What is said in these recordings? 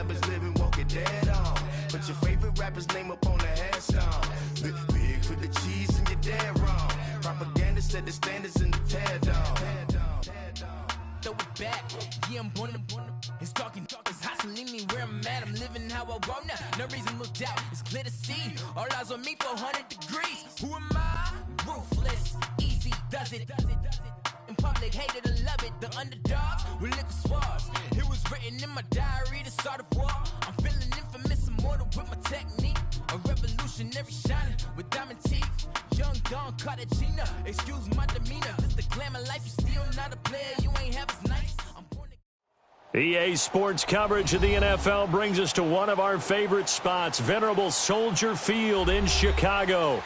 rappers living, walking dead on. Put your favorite rapper's name up on the headstone. Big for the cheese and you're dead wrong. Propaganda set the standards in the tear down. Throw it back, yeah, I'm born to it's talking, it's hustling me where I'm at. I'm living how I want now. No reason to doubt, it's clear to see. All eyes on me, 400 degrees. Who am I? Ruthless, easy, does it. In public, hated or love it. The underdogs with liquor swabs. It was written in my diary to start a war. I'm feeling infamous, immortal with my technique. A revolutionary shining with diamond teeth. Young Don Cartagena, excuse my demeanor. This the glamour life, you still not a player. You ain't half as nice. EA Sports coverage of the NFL brings us to one of our favorite spots, venerable Soldier Field in Chicago.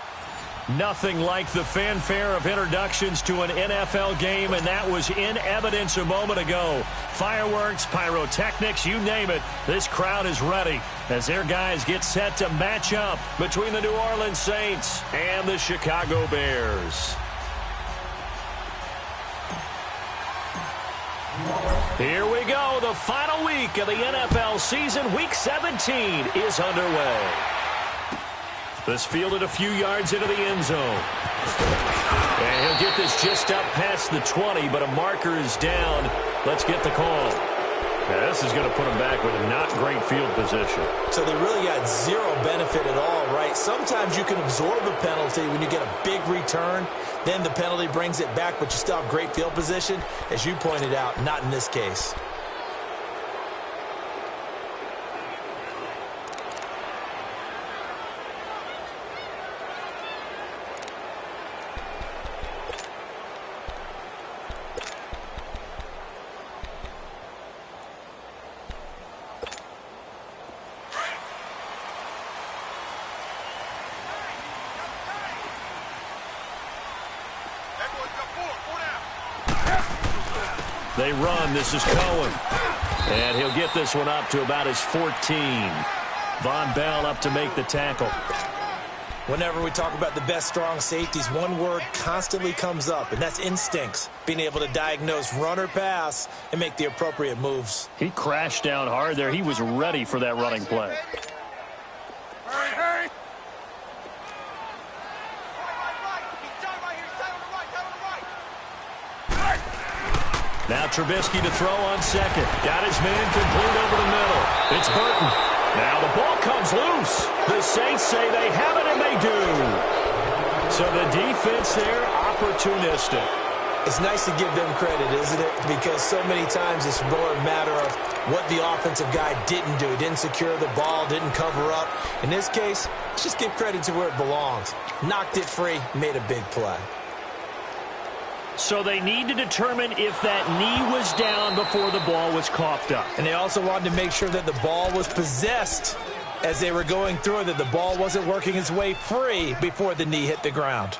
Nothing like the fanfare of introductions to an NFL game, and that was in evidence a moment ago. Fireworks, pyrotechnics, you name it, this crowd is ready as their guys get set to match up between the New Orleans Saints and the Chicago Bears. Here we go. The final week of the NFL season. Week 17 is underway. This fielded a few yards into the end zone. And he'll get this just up past the 20, but a marker is down. Let's get the call. Now, this is going to put him back with a not great field position. So they really got zero benefit at all, right? Sometimes you can absorb a penalty when you get a big return. Then the penalty brings it back, but you still have great field position. As you pointed out, not in this case. They run. This is Cohen. And he'll get this one up to about his 14. Von Bell up to make the tackle. Whenever we talk about the best strong safeties, one word constantly comes up, and that's instincts. Being able to diagnose run or pass and make the appropriate moves. He crashed down hard there. He was ready for that running play. Hurry! Now Trubisky to throw on second. Got his man complete over the middle. It's Burton. Now the ball comes loose. The Saints say they have it, and they do. So the defense there, opportunistic. It's nice to give them credit, isn't it? Because so many times it's more a matter of what the offensive guy didn't do. Didn't secure the ball, didn't cover up. In this case, let's just give credit to where it belongs. Knocked it free, made a big play. So they need to determine if that knee was down before the ball was coughed up. And they also wanted to make sure that the ball was possessed as they were going through it, that the ball wasn't working its way free before the knee hit the ground.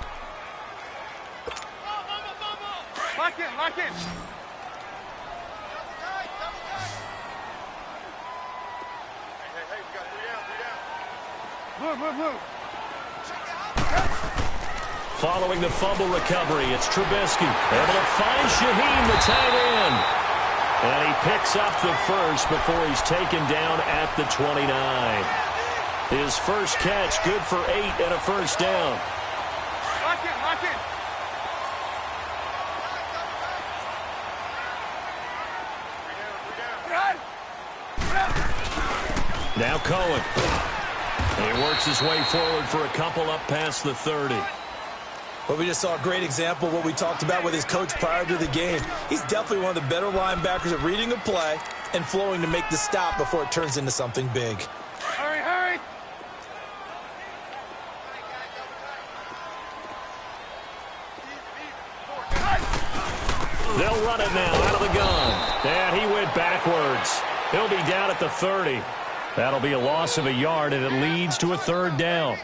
Lock in, lock in. Hey, we got three down. Move. Following the fumble recovery, it's Trubisky. Able to find Shaheem, the tight end. And he picks up the first before he's taken down at the 29. His first catch, good for 8 and a first down. Lock in. Now Cohen. He works his way forward for a couple up past the 30. Well, we just saw a great example of what we talked about with his coach prior to the game. He's definitely one of the better linebackers at reading a play and flowing to make the stop before it turns into something big. Hurry! They'll run it now out of the gun. And he went backwards. He'll be down at the 30. That'll be a loss of a yard, and it leads to a third down.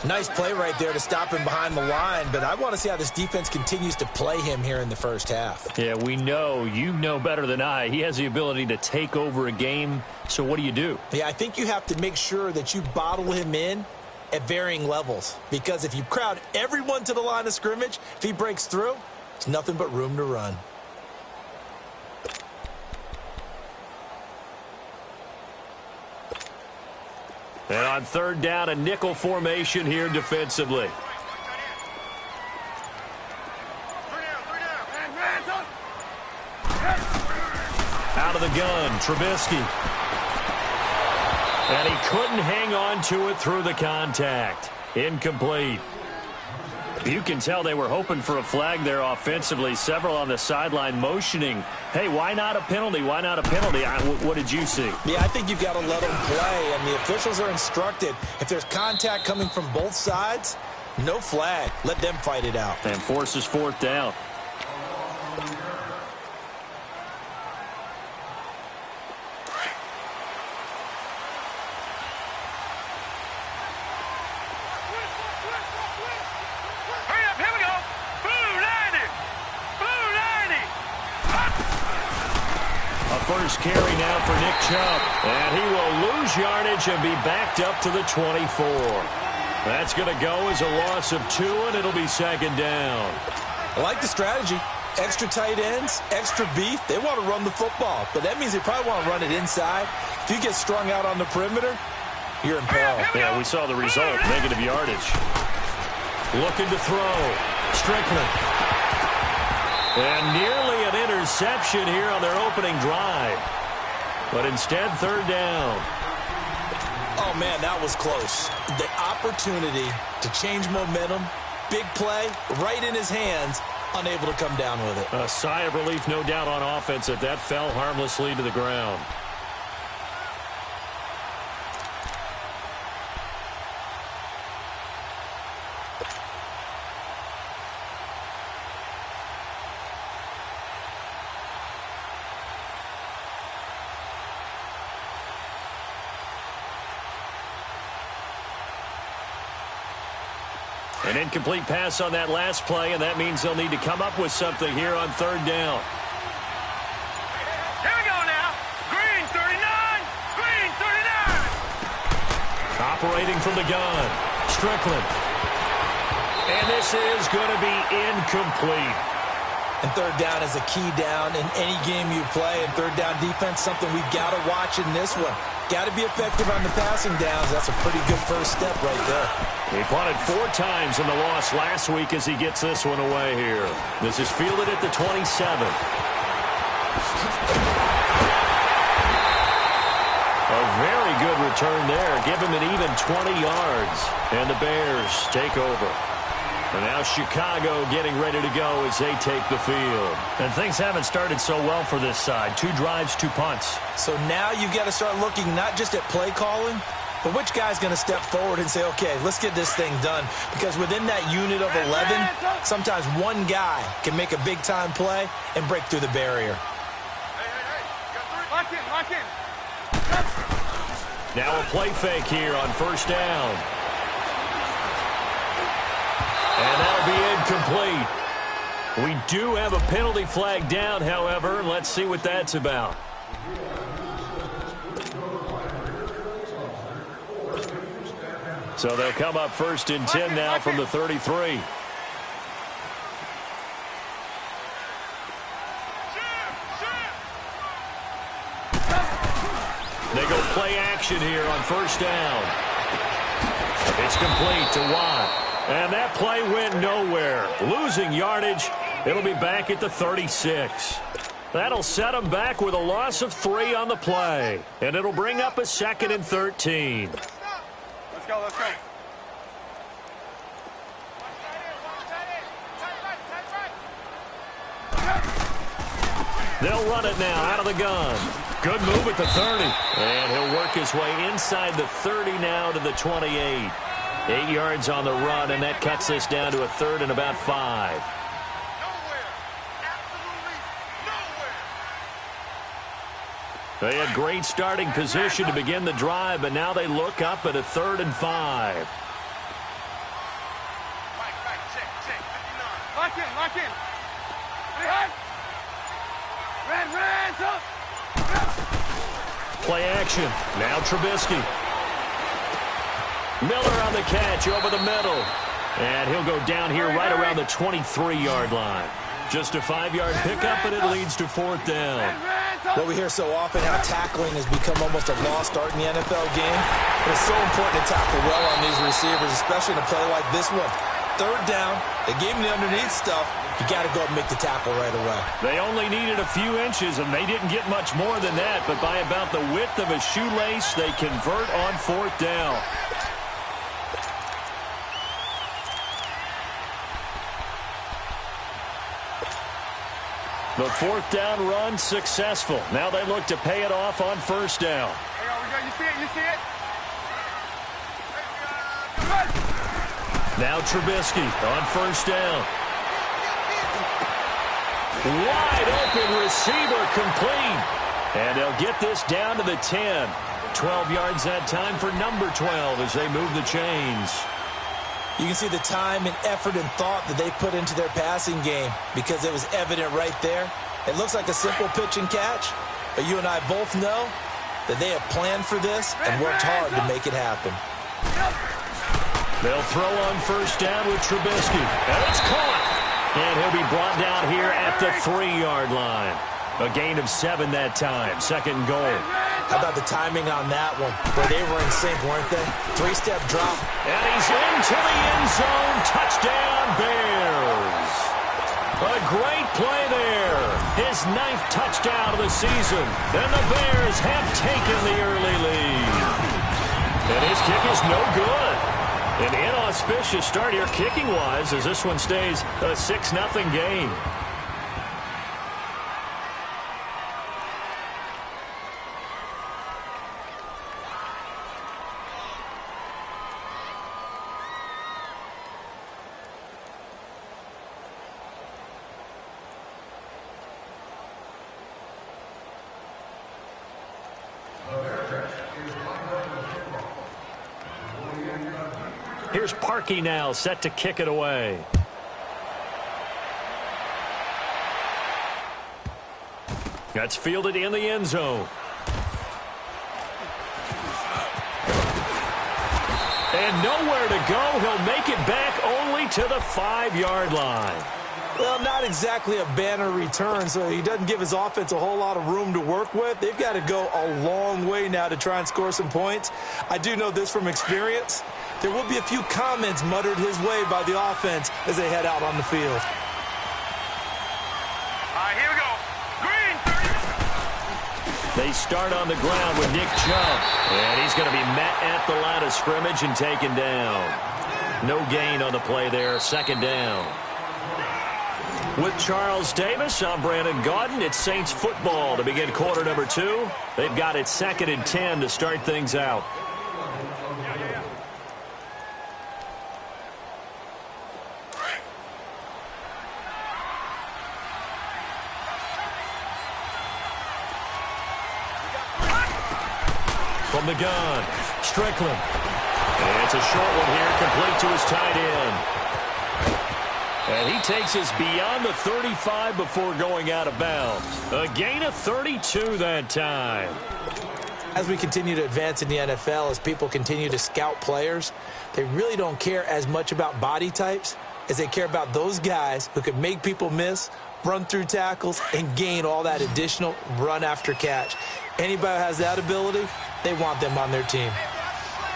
Nice play right there to stop him behind the line, but I want to see how this defense continues to play him here in the first half. Yeah, we know. You know better than I. He has the ability to take over a game, so what do you do? Yeah, I think you have to make sure that you bottle him in at varying levels, because if you crowd everyone to the line of scrimmage, if he breaks through, it's nothing but room to run. And on third down, a nickel formation here defensively. Out of the gun, Trubisky. And he couldn't hang on to it through the contact. Incomplete. You can tell they were hoping for a flag there offensively. Several on the sideline motioning, hey, why not a penalty? Why not a penalty? What did you see? Yeah, I think you've got to let them play, and the officials are instructed. If there's contact coming from both sides, no flag. Let them fight it out. And forces fourth down. First carry now for Nick Chubb. And he will lose yardage and be backed up to the 24. That's going to go as a loss of 2, and it'll be second down. I like the strategy. Extra tight ends, extra beef. They want to run the football, but that means they probably want to run it inside. If you get strung out on the perimeter, you're in peril. Yeah, we saw the result, negative yardage. Looking to throw. Strickland. And nearly an interception here on their opening drive. But instead, third down. Oh, man, that was close. The opportunity to change momentum, big play, right in his hands, unable to come down with it. A sigh of relief, no doubt, on offense that fell harmlessly to the ground. An incomplete pass on that last play, and that means they'll need to come up with something here on third down. Here we go now. Green 39. Green 39. Operating from the gun. Strickland. And this is going to be incomplete. And third down is a key down in any game you play. And third down defense, something we've got to watch in this one. Got to be effective on the passing downs. That's a pretty good first step right there. He punted 4 times in the loss last week as he gets this one away here. This is fielded at the 27. A very good return there. Give him an even 20 yards. And the Bears take over. And now Chicago getting ready to go as they take the field. And things haven't started so well for this side. 2 drives, 2 punts. So now you've got to start looking not just at play calling, but which guy's going to step forward and say, okay, let's get this thing done. Because within that unit of 11, sometimes one guy can make a big-time play and break through the barrier. Lock in, lock in. Now a play fake here on first down. And that'll be incomplete. We do have a penalty flag down, however. Let's see what that's about. So they'll come up first and 10 now from the 33. They go play action here on first down. It's complete to Watt. And that play went nowhere. Losing yardage. It'll be back at the 36. That'll set them back with a loss of 3 on the play. And it'll bring up a 2nd and 13. Let's go, let's go. They'll run it now out of the gun. Good move at the 30. And he'll work his way inside the 30 now to the 28. 8 yards on the run, and that cuts this down to a 3rd and about 5. Nowhere. Absolutely nowhere. They had great starting position to begin the drive, but now they look up at a 3rd and 5. Right, check, 59. Lock in, lock in. Hey, red, up. Play action. Now Trubisky. Miller on the catch over the middle. And he'll go down here right around the 23-yard line. Just a 5-yard pickup, and it leads to 4th down. Well, we hear so often how tackling has become almost a lost art in the NFL game. But it's so important to tackle well on these receivers, especially in a play like this one. Third down, they gave him the underneath stuff. You got to go and make the tackle right away. They only needed a few inches, and they didn't get much more than that. But by about the width of a shoelace, they convert on fourth down. The fourth down run successful. Now they look to pay it off on first down. Hey, you see it? You see it? Now Trubisky on first down. Wide open receiver complete. And they'll get this down to the 10. 12 yards that time for number 12 as they move the chains. You can see the time and effort and thought that they put into their passing game because it was evident right there. It looks like a simple pitch and catch, but you and I both know that they have planned for this and worked hard to make it happen. They'll throw on first down with Trubisky. And it's caught. And he'll be brought down here at the 3-yard line. A gain of 7 that time. Second goal. How about the timing on that one? Where they were in sync, weren't they? 3-step drop. And he's into the end zone. Touchdown, Bears. A great play there. His 9th touchdown of the season. And the Bears have taken the early lead. And his kick is no good. An inauspicious start here kicking-wise as this one stays a 6-0 game. Here's Parkey now, set to kick it away. That's fielded in the end zone. And nowhere to go. He'll make it back only to the 5-yard line. Well, not exactly a banner return, so he doesn't give his offense a whole lot of room to work with. They've got to go a long way now to try and score some points. I do know this from experience. There will be a few comments muttered his way by the offense as they head out on the field. All right, here we go. Green, 30. They start on the ground with Nick Chubb. And he's going to be met at the line of scrimmage and taken down. No gain on the play there. Second down. With Charles Davis, I'm Brandon Gaudin. It's Saints football to begin quarter number 2. They've got it 2nd and 10 to start things out. From the gun, Strickland. And it's a short one here, complete to his tight end. And he takes us beyond the 35 before going out of bounds. A gain of 32 that time. As we continue to advance in the NFL, as people continue to scout players, they really don't care as much about body types as they care about those guys who can make people miss, run through tackles, and gain all that additional run after catch. Anybody who has that ability, they want them on their team.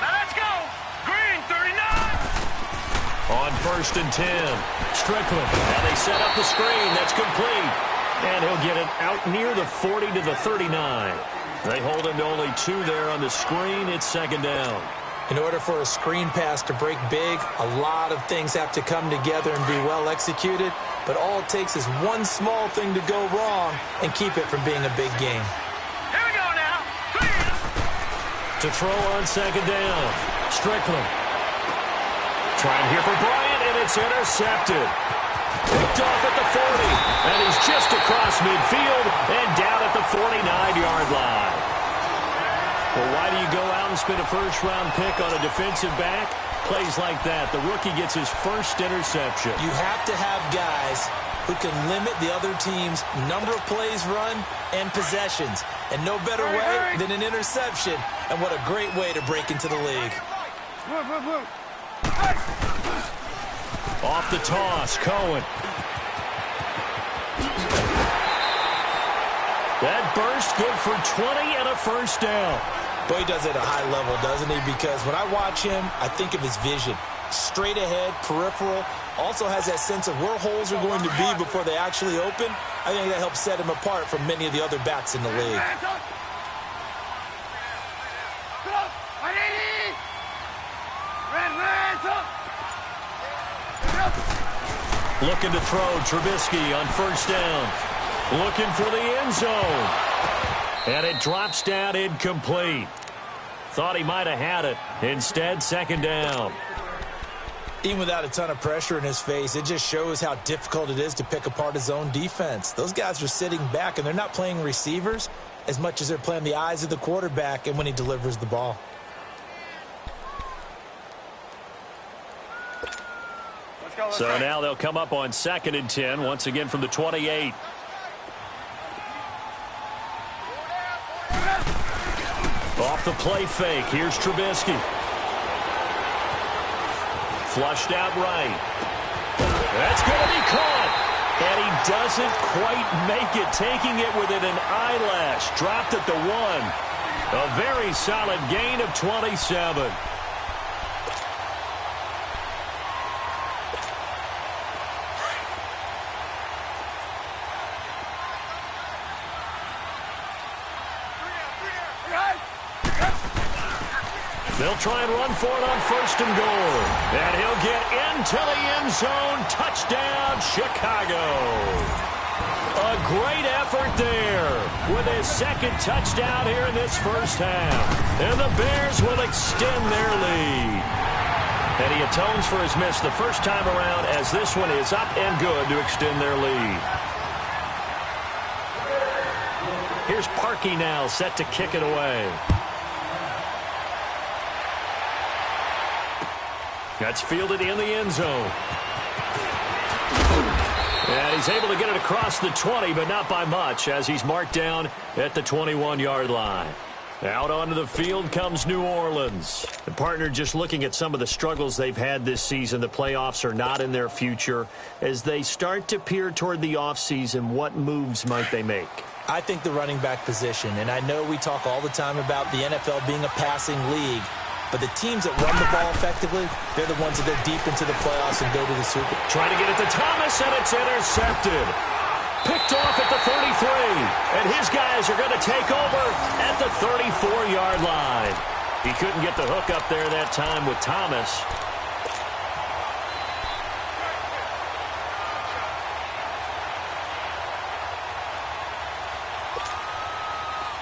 Now let's go. Green, 39. On 1st and 10, Strickland. And they set up the screen. That's complete. And he'll get it out near the 40 to the 39. They hold him to only 2 there on the screen. It's second down. In order for a screen pass to break big, a lot of things have to come together and be well executed. But all it takes is one small thing to go wrong and keep it from being a big game. Here we go now. Clear. To throw on second down, Strickland. Trying here for Bryant, and it's intercepted. Picked off at the 40, and he's just across midfield and down at the 49-yard line. Well, why do you go out and spend a first-round pick on a defensive back? Plays like that. The rookie gets his first interception. You have to have guys who can limit the other team's number of plays run and possessions. And no better way than an interception. And what a great way to break into the league. Off the toss, Cohen. That burst good for 20 and a first down. Boy, he does it at a high level, doesn't he? Because when I watch him, I think of his vision. Straight ahead, peripheral, also has that sense of where holes are going to be before they actually open. I think that helps set him apart from many of the other backs in the league. Looking to throw, Trubisky on first down. Looking for the end zone. And it drops down incomplete. Thought he might have had it. Instead, second down. Even without a ton of pressure in his face, it just shows how difficult it is to pick apart his own defense. Those guys are sitting back, and they're not playing receivers as much as they're playing the eyes of the quarterback and when he delivers the ball. So now they'll come up on 2nd and 10, once again from the 28. Off the play fake, here's Trubisky. Flushed out right. That's going to be caught. And he doesn't quite make it, taking it within an eyelash. Dropped at the 1. A very solid gain of 27. They'll try and run for it on 1st and goal. And he'll get into the end zone. Touchdown, Chicago. A great effort there with his 2nd touchdown here in this first half. And the Bears will extend their lead. And he atones for his miss the first time around as this one is up and good to extend their lead. Here's Parkey now set to kick it away. That's fielded in the end zone. And he's able to get it across the 20, but not by much, as he's marked down at the 21-yard line. Out onto the field comes New Orleans. The partner just looking at some of the struggles they've had this season. The playoffs are not in their future. As they start to peer toward the offseason, what moves might they make? I think the running back position, and I know we talk all the time about the NFL being a passing league, but the teams that run the ball effectively, they're the ones that go deep into the playoffs and go to the Super Bowl. Trying to get it to Thomas, and it's intercepted. Picked off at the 33. And his guys are going to take over at the 34-yard line. He couldn't get the hook up there that time with Thomas.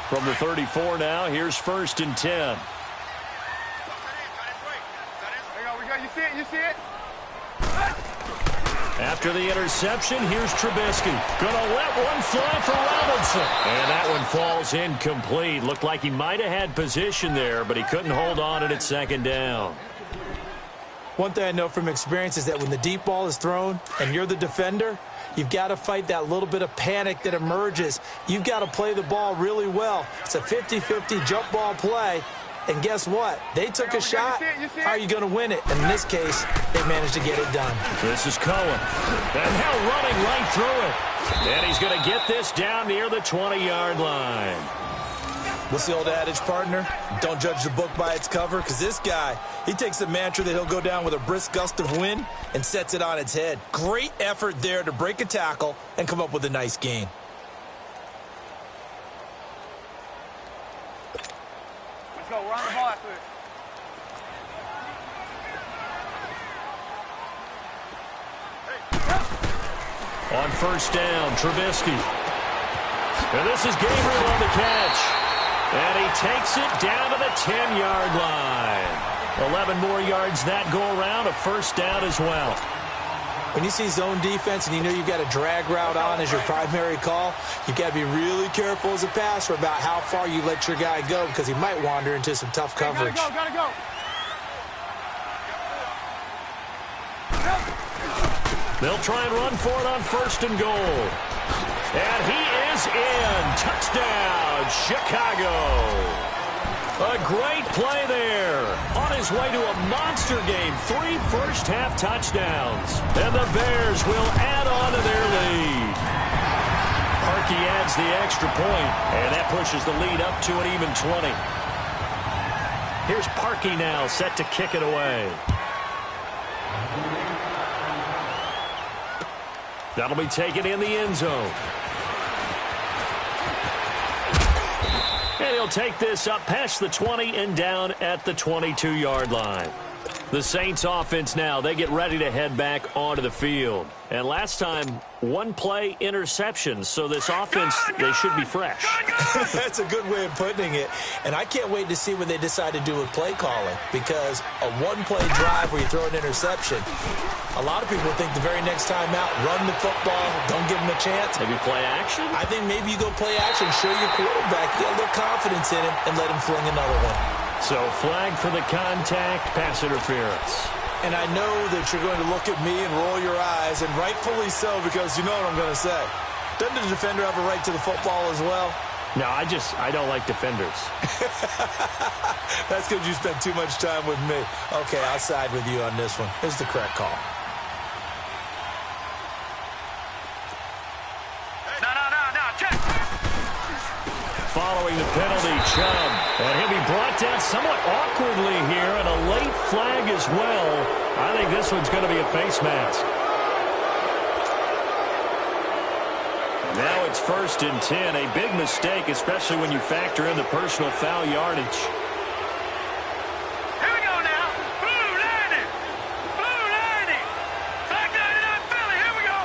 From the 34 now, here's 1st and 10. You see it? You see it? After the interception, here's Trubisky. Gonna let one fly for Robinson. And that one falls incomplete. Looked like he might have had position there, but he couldn't hold on it at 2nd down. One thing I know from experience is that when the deep ball is thrown and you're the defender, you've got to fight that little bit of panic that emerges. You've got to play the ball really well. It's a 50-50 jump ball play. And guess what? They took a shot. How are you going to win it? And in this case, they managed to get it done. This is Cohen. And now running right through it. And he's going to get this down near the 20-yard line. What's the old adage, partner? Don't judge the book by its cover, because this guy, he takes the mantra that he'll go down with a brisk gust of wind and sets it on its head. Great effort there to break a tackle and come up with a nice gain. Go, we're on the ball after this. On 1st down, Trubisky. And this is Gabriel on the catch. And he takes it down to the 10-yard line. 11 more yards that go around, a 1st down as well. When you see zone defense and you know you've got a drag route on as your primary call, you've got to be really careful as a passer about how far you let your guy go, because he might wander into some tough coverage. Gotta go. They'll try and run for it on 1st and goal. And he is in. Touchdown, Chicago. A great play there. On his way to a monster game. 3 first-half touchdowns. And the Bears will add on to their lead. Parkey adds the extra point, and that pushes the lead up to an even 20. Here's Parkey now, set to kick it away. That'll be taken in the end zone. And he'll take this up past the 20 and down at the 22-yard line. The Saints offense now, they get ready to head back onto the field. And last time, one-play interception, so this offense, they should be fresh. That's a good way of putting it. And I can't wait to see what they decide to do with play calling, because a one-play drive where you throw an interception, a lot of people think the very next time out, run the football, don't give them a chance. Maybe play action? I think maybe you go play action, show your quarterback, get a little confidence in him, and let him fling another one. So flag for the contact, pass interference. And I know that you're going to look at me and roll your eyes, and rightfully so, because you know what I'm going to say. Doesn't the defender have a right to the football as well? No, I don't like defenders. That's because you spend too much time with me. Okay, I'll side with you on this one. Here's the correct call. No, check. Following the penalty, Chubb. And he'll be brought down somewhat awkwardly here, and a late flag as well. I think this one's going to be a face mask. Now it's 1st and 10. A big mistake, especially when you factor in the personal foul yardage. Here we go now. Blue landing. Blue landing. Back 99 Philly. Here we go.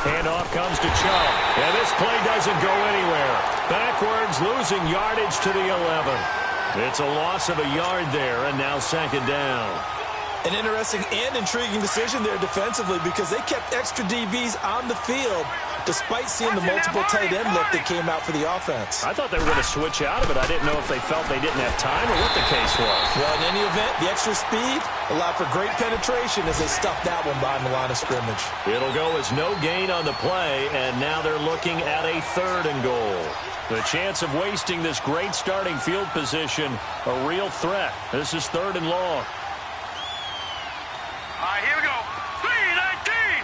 Handoff comes to Chubb. And this play doesn't go anywhere. Backwards, losing yardage to the 11. It's a loss of a yard there, and now 2nd down. An interesting and intriguing decision there defensively, because they kept extra DBs on the field despite seeing the multiple tight end look that came out for the offense. I thought they were going to switch out of it. I didn't know if they felt they didn't have time or what the case was. Well, in any event, the extra speed allowed for great penetration as they stuffed that one behind the line of scrimmage. It'll go as no gain on the play, and now they're looking at a 3rd and goal. The chance of wasting this great starting field position, a real threat. This is 3rd and long. All right, here we go. 3-19.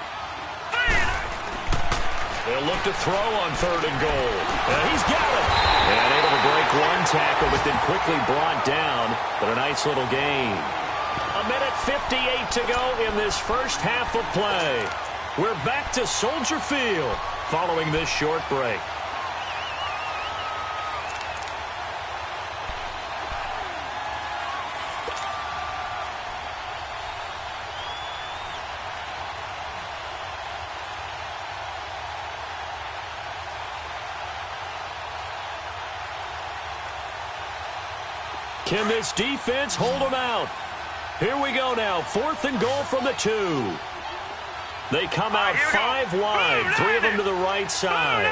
They'll look to throw on 3rd and goal. And he's got it. And able to break one tackle, but then quickly brought down. But a nice little gain. 1:58 to go in this first half of play. We're back to Soldier Field following this short break. Can this defense hold them out? Here we go now. 4th and goal from the 2. They come out 5 wide. 3 of them to the right side.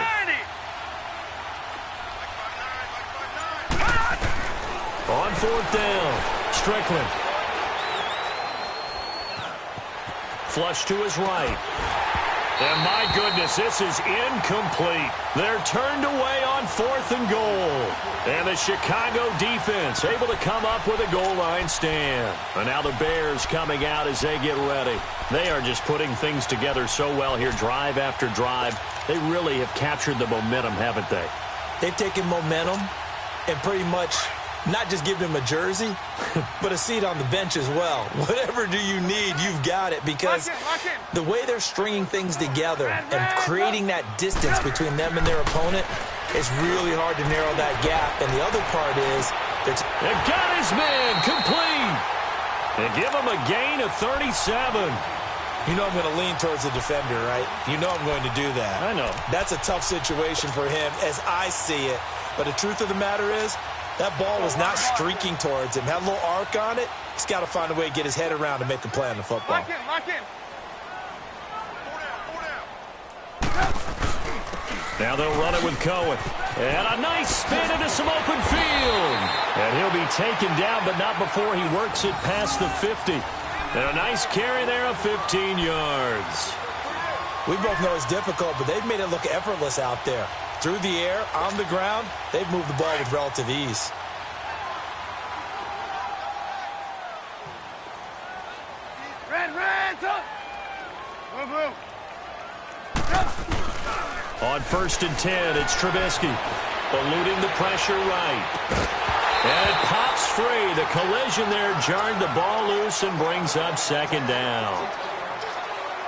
On 4th down. Strickland. Flush to his right. And my goodness, this is incomplete. They're turned away on 4th and goal. And the Chicago defense able to come up with a goal line stand. And now the Bears coming out as they get ready. They are just putting things together so well here, drive after drive. They really have captured the momentum, haven't they? They've taken momentum and pretty much not just give them a jersey, but a seat on the bench as well. Whatever do you need, you've got it, because the way they're stringing things together and creating that distance between them and their opponent, it's really hard to narrow that gap. And the other part is they've got his man complete. And give him a gain of 37. You know I'm going to lean towards the defender, right? You know I'm going to do that. I know. That's a tough situation for him as I see it. But the truth of the matter is, that ball was not streaking towards him. Had a little arc on it. He's got to find a way to get his head around and make the play on the football. Lock in. Now they'll run it with Cohen. And a nice spin into some open field. And he'll be taken down, but not before he works it past the 50. And a nice carry there of 15 yards. We both know it's difficult, but they've made it look effortless out there. Through the air, on the ground, they've moved the ball with relative ease. Red, On 1st and 10, it's Trubisky. Eluding the pressure right. And it pops free. The collision there jarred the ball loose and brings up 2nd down.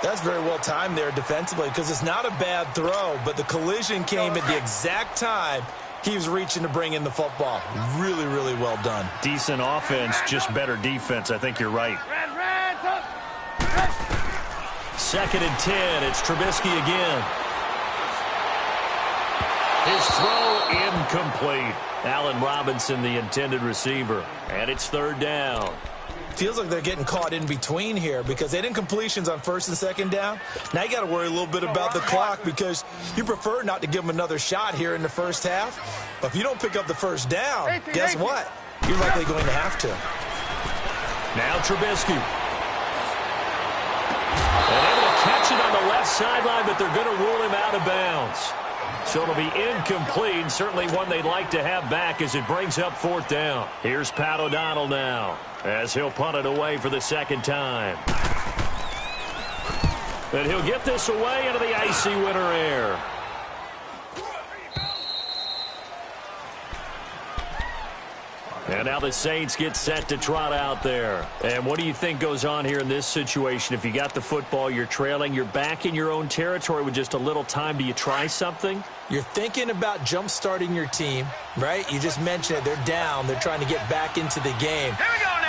That's very well timed there defensively because it's not a bad throw, but the collision came at the exact time he was reaching to bring in the football. Really, really well done. Decent offense, just better defense. I think you're right. 2nd and 10. It's Trubisky again. His throw incomplete. Allen Robinson, the intended receiver. And it's 3rd down. Feels like they're getting caught in between here because they didn't completions on 1st and 2nd down. Now you got to worry a little bit about the clock because you prefer not to give them another shot here in the first half. But if you don't pick up the 1st down, guess what? You're likely going to have to. Now Trubisky. And able to catch it on the left sideline, but they're going to rule him out of bounds. So it'll be incomplete, certainly one they'd like to have back as it brings up 4th down. Here's Pat O'Donnell now as he'll punt it away for the 2nd time. And he'll get this away into the icy winter air. And now the Saints get set to trot out there. And what do you think goes on here in this situation? If you got the football, you're trailing, you're back in your own territory with just a little time. Do you try something? You're thinking about jump-starting your team, right? You just mentioned it. They're down. They're trying to get back into the game.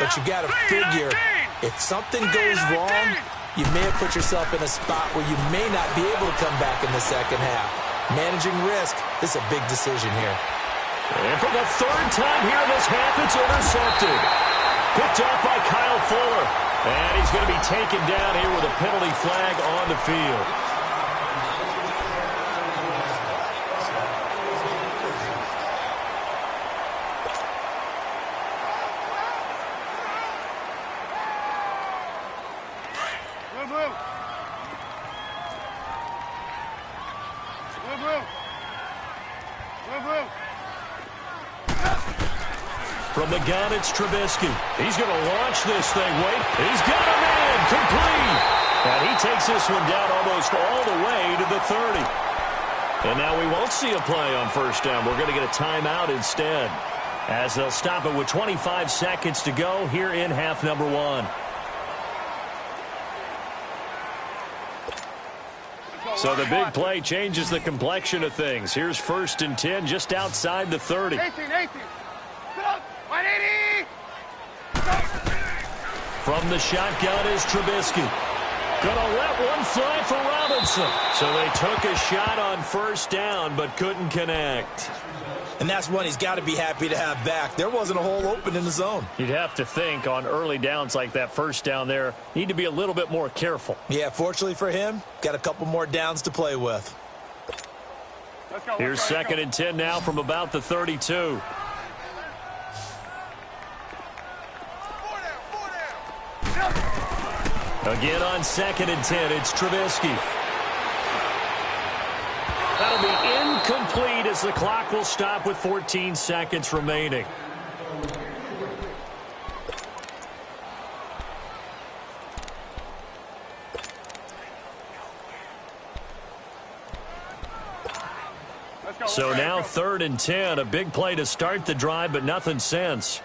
But you got to figure if something goes wrong, you may have put yourself in a spot where you may not be able to come back in the 2nd half. Managing risk is a big decision here. And for the 3rd time here in this half, it's intercepted. Picked off by Kyle Fuller. And he's going to be taken down here with a penalty flag on the field. From the gun, it's Trubisky. He's going to launch this thing. Wait, he's got a man complete. And he takes this one down almost all the way to the 30. And now we won't see a play on 1st down. We're going to get a timeout instead, as they'll stop it with 25 seconds to go here in half number 1. So the big play changes the complexion of things. Here's 1st and 10 just outside the 30. 18. 180. From the shotgun is Trubisky. Gonna let one fly for Robinson. So they took a shot on 1st down but couldn't connect. And that's one he's got to be happy to have back. There wasn't a hole open in the zone. You'd have to think on early downs like that 1st down there, need to be a little bit more careful. Yeah, fortunately for him, got a couple more downs to play with. Here's 2nd and 10 now from about the 32. Again on 2nd and 10, it's Trubisky. That'll be incomplete as the clock will stop with 14 seconds remaining. So now 3rd and 10, a big play to start the drive, but nothing since.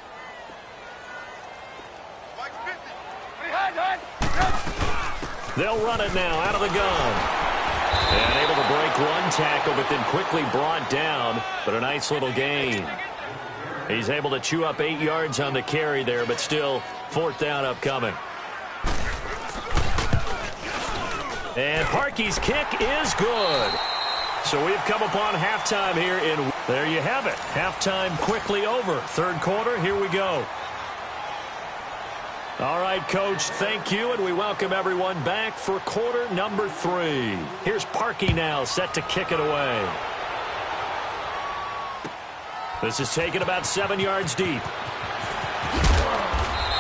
They'll run it now out of the gun. And able to break one tackle, but then quickly brought down. But a nice little gain. He's able to chew up 8 yards on the carry there, but still 4th down upcoming. And Parkey's kick is good. So we've come upon halftime here in. There you have it. Halftime quickly over. 3rd quarter, here we go. All right, Coach, thank you, and we welcome everyone back for quarter number 3. Here's Parkey now, set to kick it away. This is taken about 7 yards deep.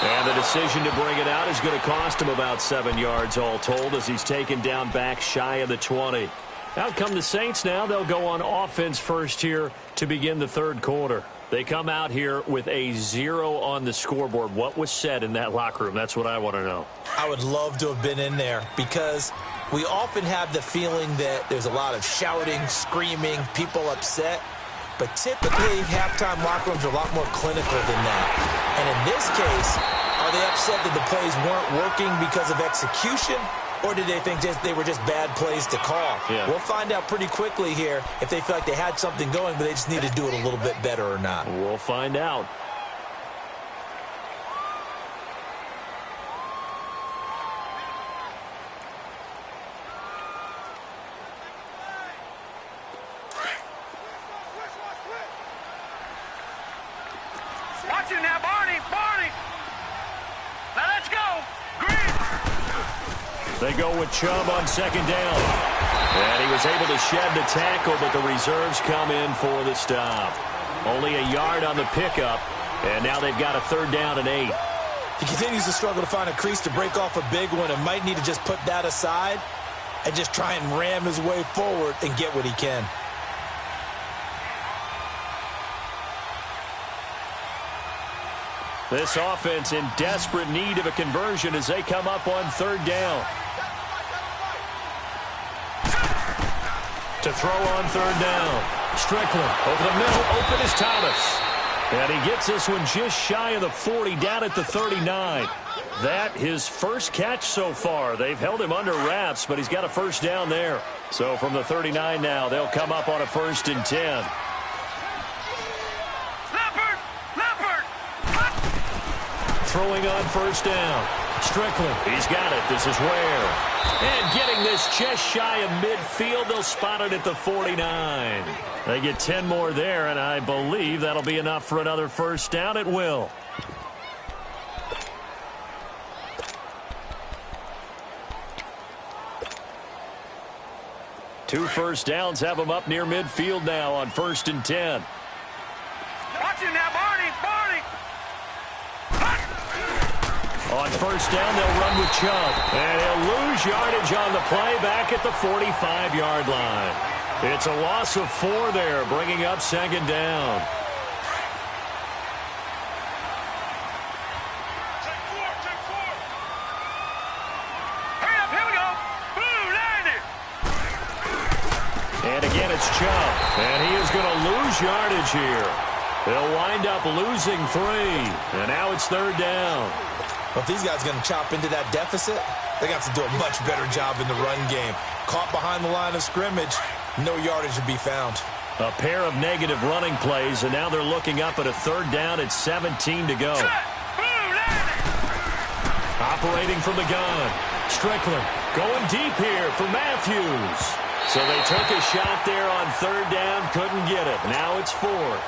And the decision to bring it out is going to cost him about 7 yards all told as he's taken down back shy of the 20. Out come the Saints now. They'll go on offense first here to begin the 3rd quarter. They come out here with a 0 on the scoreboard. What was said in that locker room? That's what I want to know. I would love to have been in there because We often have the feeling that there's a lot of shouting, screaming, people upset. But typically, halftime locker rooms are a lot more clinical than that. And in this case, are they upset that the plays weren't working because of execution? Or did they think they were just bad plays to call? Yeah. We'll find out pretty quickly here if they feel like they had something going, but they just need to do it a little bit better or not. We'll find out. Watch it now, Barney. Barney. Now let's go. Green. They go with Chubb on second down. And he was able to shed the tackle, but the reserves come in for the stop. Only a yard on the pickup, and now they've got a 3rd down and 8. He continues to struggle to find a crease to break off a big one and might need to just put that aside and just try and ram his way forward and get what he can. This offense in desperate need of a conversion as they come up on 3rd down. To throw on 3rd down. Strickland over the middle, open is Thomas. And he gets this one just shy of the 40, down at the 39. That his first catch so far. They've held him under wraps, but he's got a 1st down there. So from the 39 now, they'll come up on a 1st and 10. Throwing on 1st down. Strickland, he's got it. This is Ware. And getting this just shy of midfield, they'll spot it at the 49. They get 10 more there, and I believe that'll be enough for another 1st down. It will. Two 1st downs have them up near midfield now on 1st and 10. Watch it now, Barney. Barney. On 1st down, they'll run with Chubb. And he'll lose yardage on the play back at the 45-yard line. It's a loss of 4 there, bringing up 2nd down. Take 4. Hurry up, here we go. Boom, landed. And again, it's Chubb. And he is going to lose yardage here. They'll wind up losing 3. And now it's 3rd down. Well, if these guys are going to chop into that deficit, they got to do a much better job in the run game. Caught behind the line of scrimmage, no yardage to be found. A pair of negative running plays, and now they're looking up at a 3rd down at 17 to go. Operating from the gun. Strickland going deep here for Matthews. So they took a shot there on 3rd down, couldn't get it. Now it's 4th.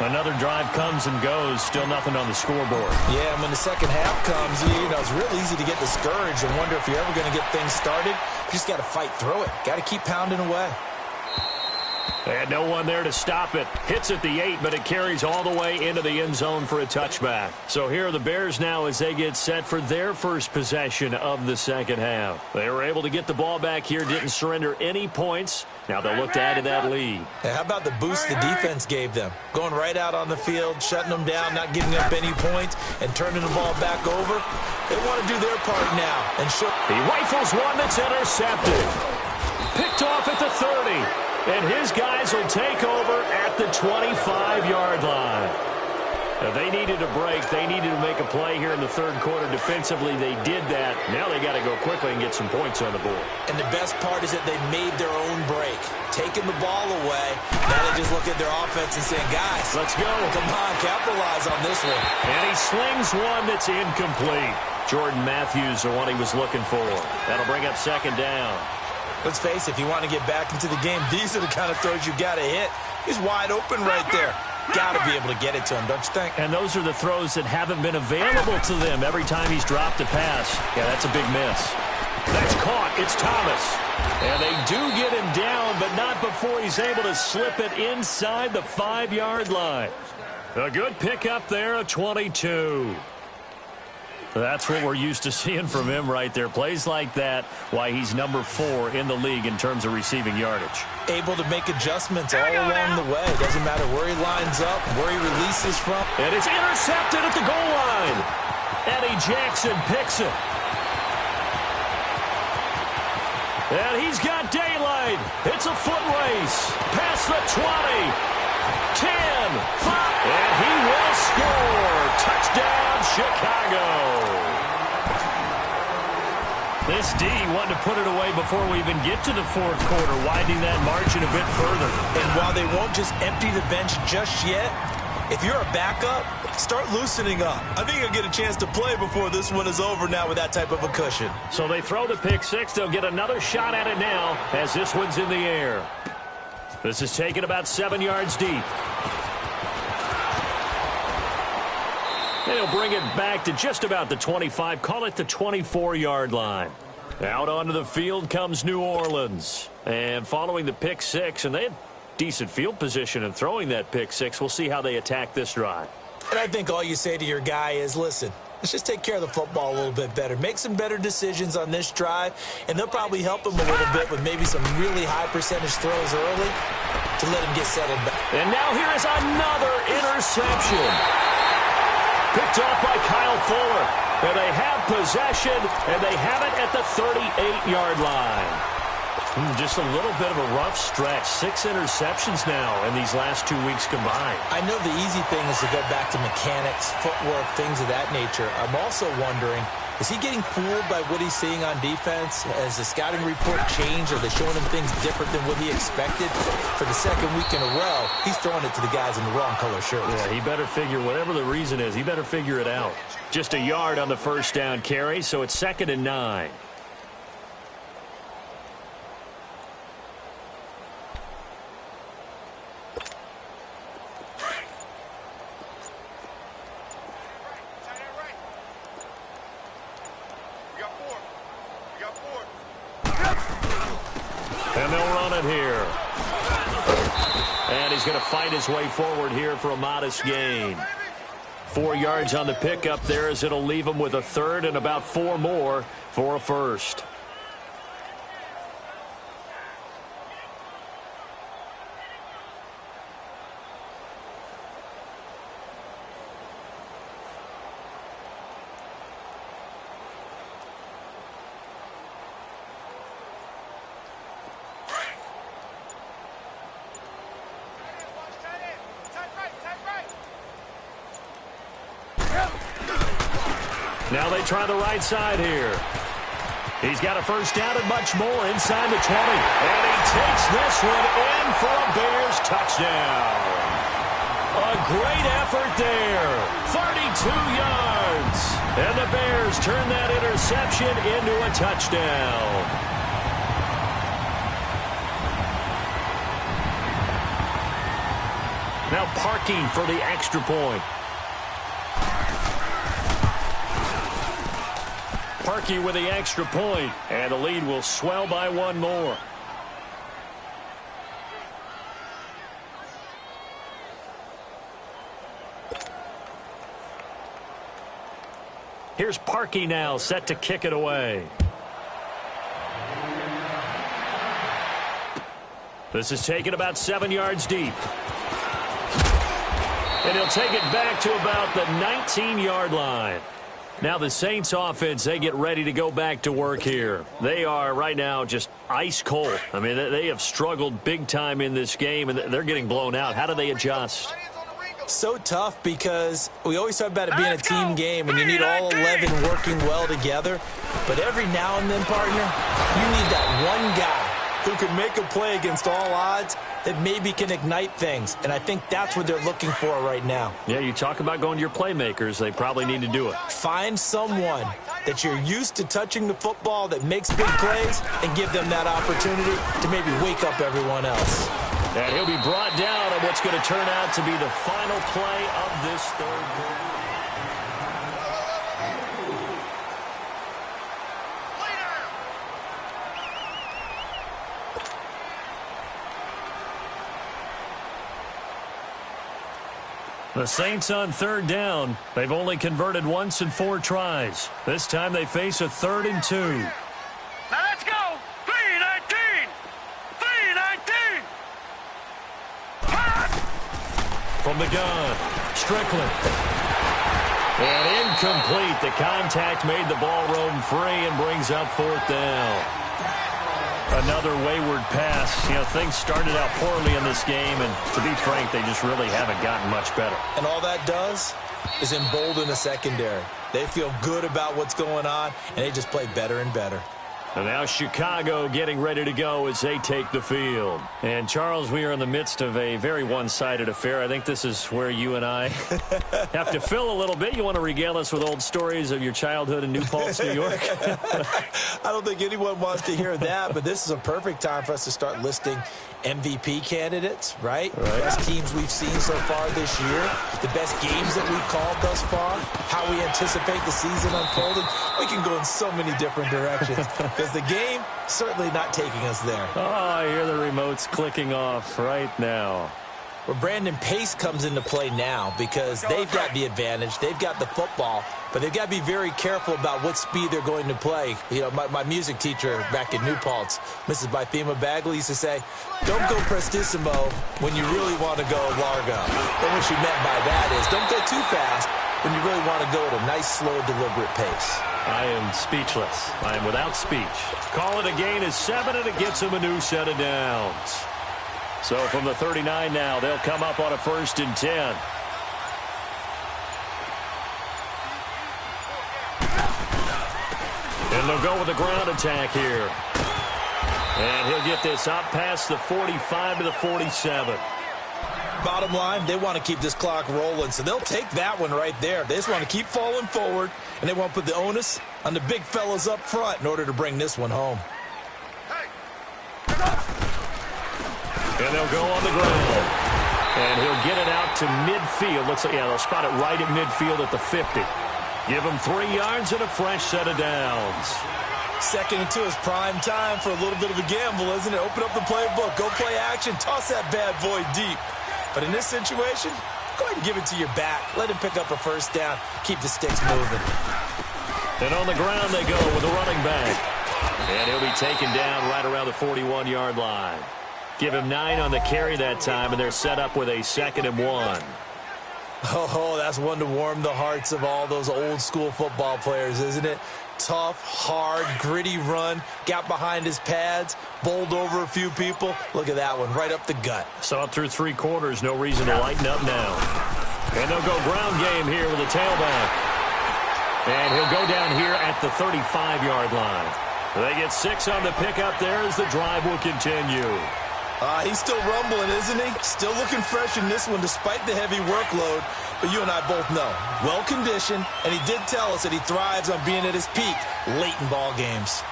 Another drive comes and goes, still nothing on the scoreboard. Yeah, and when the second half comes, you know, it's real easy to get discouraged and wonder if you're ever going to get things started. You just got to fight through it. Got to keep pounding away. And no one there to stop it. Hits at the 8, but it carries all the way into the end zone for a touchback. So here are the Bears now as they get set for their first possession of the second half. They were able to get the ball back here, didn't surrender any points. Now they'll look to add to that lead. Yeah, how about the boost the defense gave them? Going right out on the field, shutting them down, not giving up any points, and turning the ball back over. They want to do their part now. And he rifles one that's intercepted. Picked off at the 30. And his guys will take over at the 25-yard line. They needed a break. They needed to make a play here in the 3rd quarter. Defensively, they did that. Now they got to go quickly and get some points on the board. And the best part is that they made their own break. Taking the ball away. Now they just look at their offense and saying, guys, let's go. Come on, capitalize on this one. And he slings one that's incomplete. Jordan Matthews, the one he was looking for. That'll bring up 2nd down. Let's face it, if you want to get back into the game, these are the kind of throws you got to hit. He's wide open right there. Got to be able to get it to him, don't you think? And those are the throws that haven't been available to them every time he's dropped a pass. Yeah, that's a big miss. That's caught. It's Thomas. And they do get him down, but not before he's able to slip it inside the 5-yard line. A good pickup there, a 22. That's what we're used to seeing from him right there. Plays like that, why he's number 4 in the league in terms of receiving yardage. Able to make adjustments all along the way. Doesn't matter where he lines up, where he releases from. And it's intercepted at the goal line. Eddie Jackson picks it. And he's got daylight. It's a foot race. Past the 20. 10. 5. And he will score. Touchdown, Chicago. This D wanted to put it away before we even get to the fourth quarter, widening that margin a bit further. And while they won't just empty the bench just yet, if you're a backup, start loosening up. I think you'll get a chance to play before this one is over now with that type of a cushion. So they throw the pick six. They'll get another shot at it now as this one's in the air. This is taken about 7 yards deep. They'll bring it back to just about the 25, call it the 24-yard line. Out onto the field comes New Orleans. And following the pick six, and they had decent field position in throwing that pick six. We'll see how they attack this drive. And I think all you say to your guy is, listen, let's just take care of the football a little bit better. Make some better decisions on this drive, and they'll probably help him a little bit with maybe some really high percentage throws early to let him get settled back. And now here is another interception. Picked off by Kyle Fuller. And they have possession, and they have it at the 38-yard line. Just a little bit of a rough stretch. 6 interceptions now in these last 2 weeks combined. I know the easy thing is to go back to mechanics, footwork, things of that nature. I'm also wondering, is he getting fooled by what he's seeing on defense? Has the scouting report changed? Are they showing him things different than what he expected? For the second week in a row, he's throwing it to the guys in the wrong color shirts. Yeah, he better figure, whatever the reason is, he better figure it out. Just a yard on the first down carry, so it's 2nd and 9. And they'll run it here. And he's going to fight his way forward here for a modest gain. 4 yards on the pickup there as it'll leave him with a third and about 4 more for a first. Now they try the right side here. He's got a first down and much more inside the 20. And he takes this one in for a Bears touchdown. A great effort there. 32 yards. And the Bears turn that interception into a touchdown. Now parking for the extra point. Parkey with the extra point, and the lead will swell by 1 more. Here's Parkey now, set to kick it away. This is taken about 7 yards deep. And he'll take it back to about the 19-yard line. Now the Saints offense, they get ready to go back to work here. They are right now just ice cold. I mean, they have struggled big time in this game, and they're getting blown out. How do they adjust? So tough because we always talk about it being a team game, and you need all 11 working well together. But every now and then, partner, you need that one guy who can make a play against all odds that maybe can ignite things. And I think that's what they're looking for right now. Yeah, you talk about going to your playmakers. They probably need to do it. Find someone that you're used to touching the football that makes big plays and give them that opportunity to maybe wake up everyone else. And he'll be brought down on what's going to turn out to be the final play of this third quarter. The Saints on third down. They've only converted once in 4 tries. This time they face a 3rd and 2. Now let's go. 3-19. 3-19. From the gun, Strickland. And incomplete. The contact made the ball roam free and brings up 4th down. Another wayward pass. You know, things started out poorly in this game, and to be frank, they just really haven't gotten much better. And all that does is embolden the secondary. They feel good about what's going on, and they just play better and better. And now Chicago getting ready to go as they take the field. And, Charles, we are in the midst of a very one-sided affair. I think this is where you and I have to fill a little bit. You want to regale us with old stories of your childhood in New Paltz, New York? I don't think anyone wants to hear that, but this is a perfect time for us to start listing MVP candidates, right? Best teams we've seen so far this year, the best games that we've called thus far, how we anticipate the season unfolding. We can go in so many different directions because the game certainly not taking us there. Oh, I hear the remotes clicking off right now. Well, Brandon, pace comes into play now because they've got the advantage. They've got the football, but they've got to be very careful about what speed they're going to play. You know, my music teacher back in New Paltz, Mrs. Bythema Bagley, used to say, don't go prestissimo when you really want to go largo. And what she meant by that is don't go too fast when you really want to go at a nice, slow, deliberate pace. I am speechless. I am without speech. Call it a gain of 7, and it gets them a new set of downs. So from the 39 now, they'll come up on a 1st and 10. And they'll go with the ground attack here. And he'll get this up past the 45 to the 47. Bottom line, they want to keep this clock rolling, so they'll take that one right there. They just want to keep falling forward, and they want to put the onus on the big fellas up front in order to bring this one home. And they'll go on the ground. And he'll get it out to midfield. Looks like, yeah, they'll spot it right at midfield at the 50. Give him 3 yards and a fresh set of downs. 2nd and 2 is prime time for a little bit of a gamble, isn't it? Open up the playbook, go play action, toss that bad boy deep. But in this situation, go ahead and give it to your back. Let him pick up a 1st down. Keep the sticks moving. And on the ground they go with the running back. And he'll be taken down right around the 41-yard line. Give him 9 on the carry that time, and they're set up with a 2nd and 1. Oh, that's one to warm the hearts of all those old-school football players, isn't it? Tough, hard, gritty run, got behind his pads, bowled over a few people. Look at that one, right up the gut. Saw it through 3 quarters, no reason to lighten up now. And they'll go ground game here with a tailback. And he'll go down here at the 35-yard line. They get 6 on the pickup there as the drive will continue. He's still rumbling, isn't he? Still looking fresh in this one despite the heavy workload. But you and I both know, well-conditioned, and he did tell us that he thrives on being at his peak late in ball games.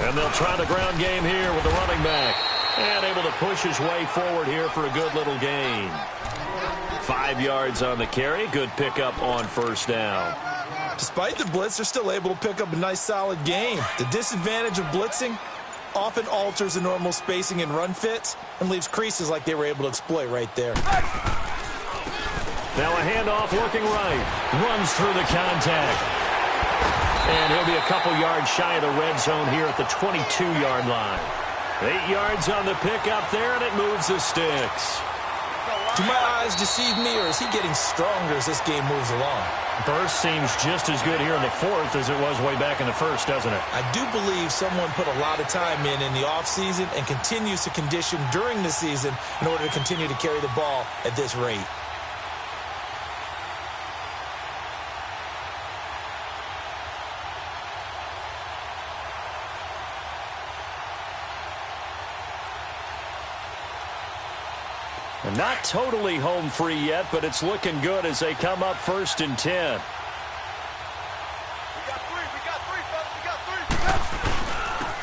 And they'll try the ground game here with the running back. And able to push his way forward here for a good little gain. 5 yards on the carry. Good pickup on 1st down. Despite the blitz, they're still able to pick up a nice, solid gain. The disadvantage of blitzing often alters the normal spacing and run fits and leaves creases like they were able to exploit right there. Now a handoff looking right. Runs through the contact. And he'll be a couple yards shy of the red zone here at the 22-yard line. 8 yards on the pickup there, and it moves the sticks. Do my eyes deceive me, or is he getting stronger as this game moves along? Burst seems just as good here in the 4th as it was way back in the 1st, doesn't it? I do believe someone put a lot of time in the offseason and continues to condition during the season in order to continue to carry the ball at this rate. And not totally home free yet, but it's looking good as they come up 1st and 10.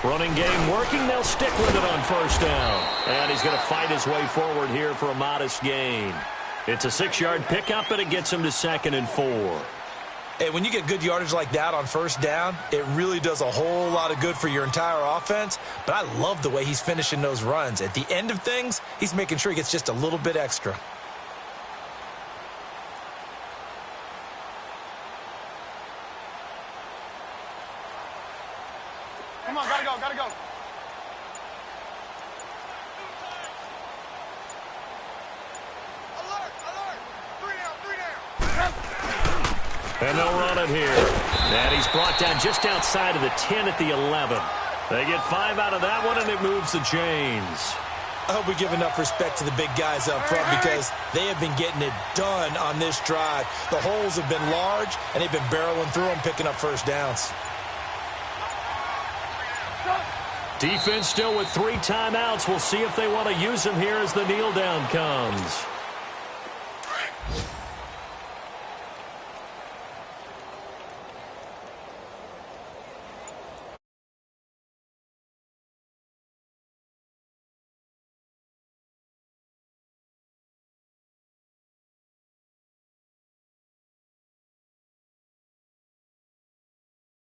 Running game working. They'll stick with it on 1st down. And he's going to fight his way forward here for a modest gain. It's a 6-yard pickup, and it gets him to 2nd and 4. Hey, when you get good yardage like that on 1st down, it really does a whole lot of good for your entire offense. But I love the way he's finishing those runs. At the end of things, he's making sure he gets just a little bit extra. Come on, gotta go, gotta go. Alert, alert. 3 down, 3 down. And they'll run it here. And he's brought down just outside of the 10 at the 11. They get 5 out of that one, and it moves the chains. I hope we give enough respect to the big guys up front because they have been getting it done on this drive. The holes have been large, and they've been barreling through them, picking up first downs. Defense still with 3 timeouts. We'll see if they want to use them here as the kneel down comes.